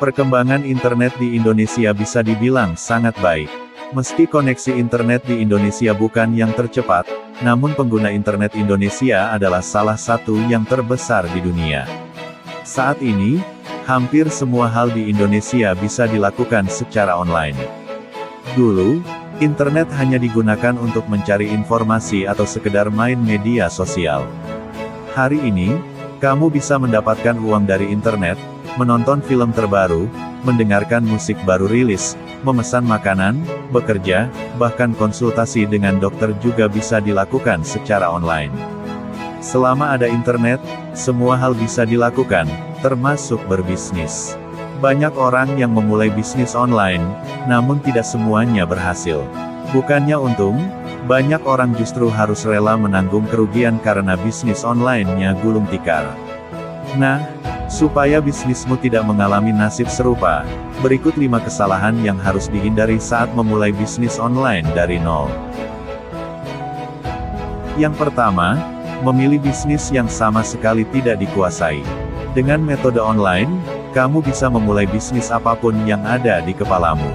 Perkembangan internet di Indonesia bisa dibilang sangat baik. Meski koneksi internet di Indonesia bukan yang tercepat, namun pengguna internet Indonesia adalah salah satu yang terbesar di dunia. Saat ini, hampir semua hal di Indonesia bisa dilakukan secara online. Dulu, internet hanya digunakan untuk mencari informasi atau sekedar main media sosial. Hari ini, kamu bisa mendapatkan uang dari internet, menonton film terbaru, mendengarkan musik baru rilis, memesan makanan, bekerja, bahkan konsultasi dengan dokter juga bisa dilakukan secara online. Selama ada internet, semua hal bisa dilakukan, termasuk berbisnis. Banyak orang yang memulai bisnis online, namun tidak semuanya berhasil. Bukannya untung, banyak orang justru harus rela menanggung kerugian karena bisnis online-nya gulung tikar. Nah, supaya bisnismu tidak mengalami nasib serupa, berikut 5 kesalahan yang harus dihindari saat memulai bisnis online dari nol. Yang pertama, memilih bisnis yang sama sekali tidak dikuasai. Dengan metode online, kamu bisa memulai bisnis apapun yang ada di kepalamu.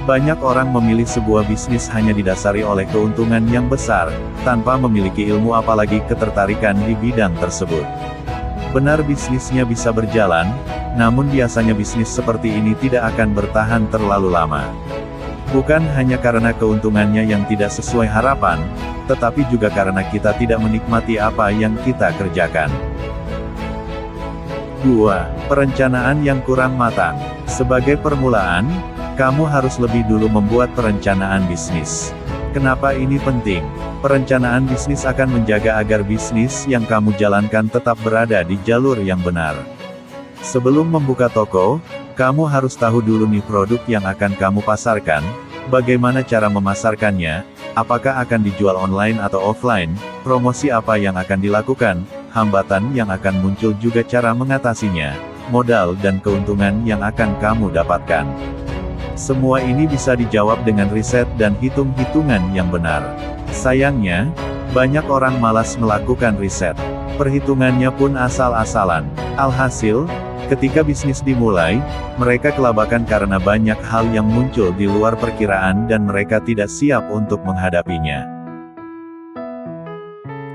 Banyak orang memilih sebuah bisnis hanya didasari oleh keuntungan yang besar, tanpa memiliki ilmu apalagi ketertarikan di bidang tersebut. Benar bisnisnya bisa berjalan, namun biasanya bisnis seperti ini tidak akan bertahan terlalu lama. Bukan hanya karena keuntungannya yang tidak sesuai harapan, tetapi juga karena kita tidak menikmati apa yang kita kerjakan. 2. Perencanaan yang kurang matang. Sebagai permulaan, kamu harus lebih dulu membuat perencanaan bisnis. Kenapa ini penting? Perencanaan bisnis akan menjaga agar bisnis yang kamu jalankan tetap berada di jalur yang benar. Sebelum membuka toko, kamu harus tahu dulu nih produk yang akan kamu pasarkan, bagaimana cara memasarkannya, apakah akan dijual online atau offline, promosi apa yang akan dilakukan, hambatan yang akan muncul juga cara mengatasinya, modal dan keuntungan yang akan kamu dapatkan. Semua ini bisa dijawab dengan riset dan hitung-hitungan yang benar. Sayangnya, banyak orang malas melakukan riset. Perhitungannya pun asal-asalan. Alhasil, ketika bisnis dimulai, mereka kelabakan karena banyak hal yang muncul di luar perkiraan dan mereka tidak siap untuk menghadapinya.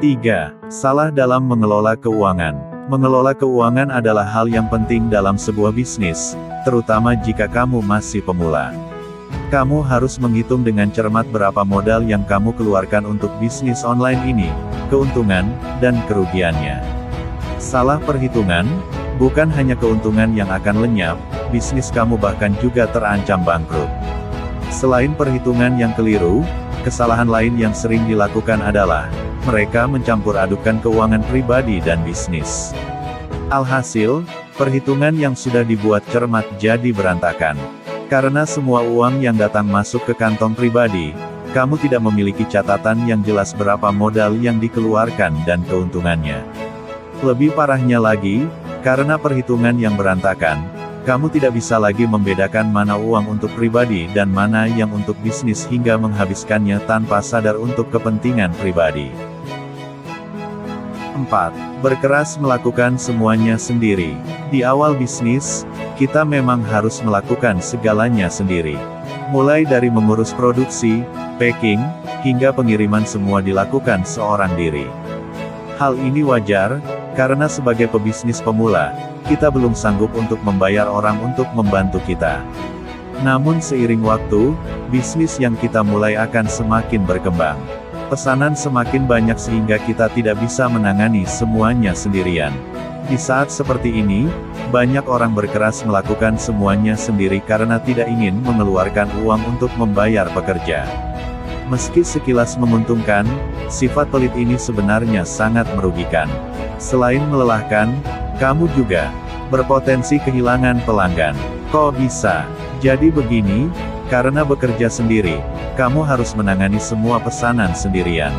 3. Salah dalam mengelola keuangan. Mengelola keuangan adalah hal yang penting dalam sebuah bisnis, terutama jika kamu masih pemula. Kamu harus menghitung dengan cermat berapa modal yang kamu keluarkan untuk bisnis online ini, keuntungan, dan kerugiannya. Salah perhitungan, bukan hanya keuntungan yang akan lenyap, bisnis kamu bahkan juga terancam bangkrut. Selain perhitungan yang keliru, kesalahan lain yang sering dilakukan adalah, mereka mencampur adukan keuangan pribadi dan bisnis. Alhasil, perhitungan yang sudah dibuat cermat jadi berantakan. Karena semua uang yang datang masuk ke kantong pribadi, kamu tidak memiliki catatan yang jelas berapa modal yang dikeluarkan dan keuntungannya. Lebih parahnya lagi, karena perhitungan yang berantakan, kamu tidak bisa lagi membedakan mana uang untuk pribadi dan mana yang untuk bisnis hingga menghabiskannya tanpa sadar untuk kepentingan pribadi. 4. Berkeras melakukan semuanya sendiri. Di awal bisnis, kita memang harus melakukan segalanya sendiri. Mulai dari mengurus produksi, packing, hingga pengiriman semua dilakukan seorang diri. Hal ini wajar, karena sebagai pebisnis pemula, kita belum sanggup untuk membayar orang untuk membantu kita. Namun seiring waktu, bisnis yang kita mulai akan semakin berkembang. Pesanan semakin banyak sehingga kita tidak bisa menangani semuanya sendirian. Di saat seperti ini, banyak orang berkeras melakukan semuanya sendiri karena tidak ingin mengeluarkan uang untuk membayar pekerja. Meski sekilas menguntungkan, sifat pelit ini sebenarnya sangat merugikan. Selain melelahkan, kamu juga berpotensi kehilangan pelanggan. Kok bisa jadi begini? Karena bekerja sendiri, kamu harus menangani semua pesanan sendirian.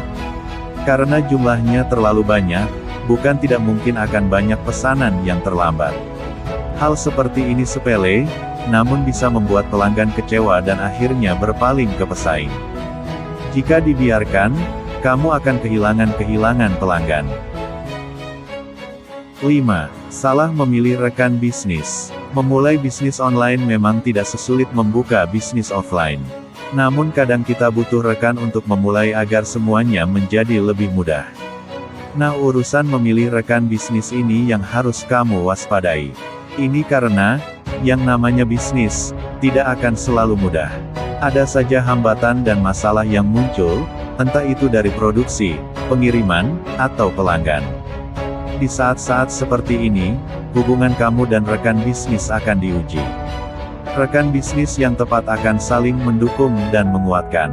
Karena jumlahnya terlalu banyak, bukan tidak mungkin akan banyak pesanan yang terlambat. Hal seperti ini sepele, namun bisa membuat pelanggan kecewa dan akhirnya berpaling ke pesaing. Jika dibiarkan, kamu akan kehilangan pelanggan. 5. Salah memilih rekan bisnis. Memulai bisnis online memang tidak sesulit membuka bisnis offline. Namun kadang kita butuh rekan untuk memulai agar semuanya menjadi lebih mudah. Nah, urusan memilih rekan bisnis ini yang harus kamu waspadai. Ini karena, yang namanya bisnis, tidak akan selalu mudah. Ada saja hambatan dan masalah yang muncul, entah itu dari produksi, pengiriman, atau pelanggan. Di saat-saat seperti ini, hubungan kamu dan rekan bisnis akan diuji. Rekan bisnis yang tepat akan saling mendukung dan menguatkan.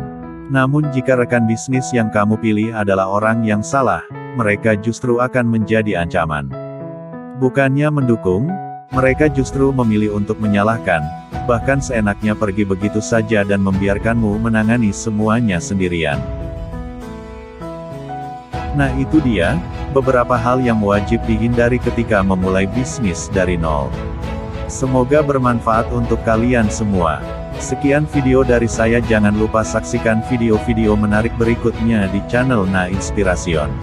Namun jika rekan bisnis yang kamu pilih adalah orang yang salah, mereka justru akan menjadi ancaman. Bukannya mendukung, mereka justru memilih untuk menyalahkan, bahkan seenaknya pergi begitu saja dan membiarkanmu menangani semuanya sendirian. Nah, itu dia beberapa hal yang wajib dihindari ketika memulai bisnis dari nol. Semoga bermanfaat untuk kalian semua. Sekian video dari saya, jangan lupa saksikan video-video menarik berikutnya di channel Na Inspirasyon.